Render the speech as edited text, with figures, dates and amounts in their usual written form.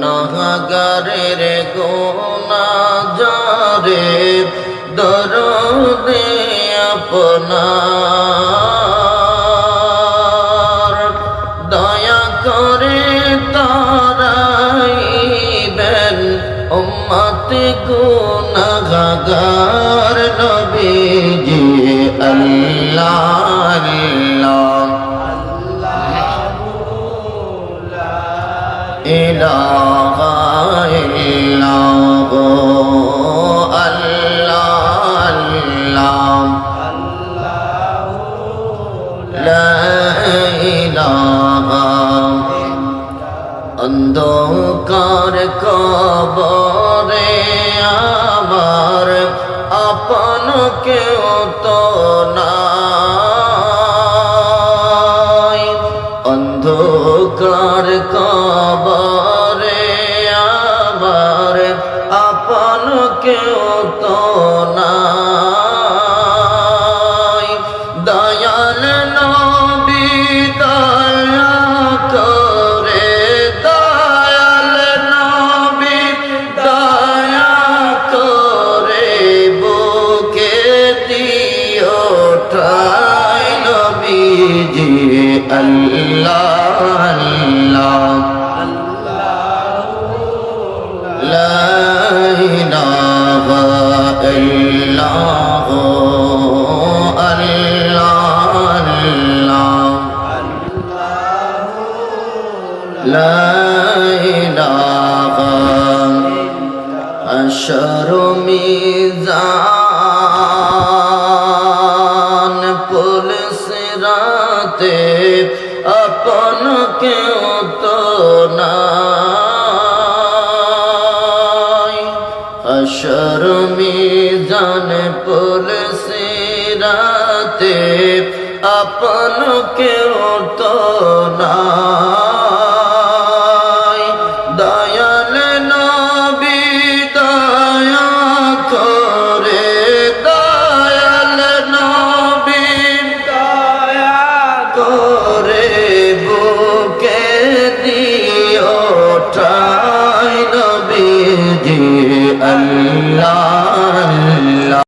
গুনাহগারের গুনাহগারে দরদে আপনার দয়া করে তারাইবেন উম্মত গুনাহগার নবীজি আল্লাহ ইলাহা ইল্লাল্লাহ আল্লাহ আল্লাহ লা ইলাহা অন্ধকার কবরে আমার আপন কেউ তো নাই অন্ধকার কবরে আমার আপন কেউ তো নাই দয়াল নবী দয়া করে দয়াল নবী দয়া করে বুকে দিও ঠাই নবীজি আল্লাহ আল্লাহ লা ইলাহা ইল্লাল্লাহ লা ইলাহা হাশর মিজান পুল সিরাতে আপন কেউ তো নাই হাশর মিজান পুল সিরাতে আপন কেউ তো নাই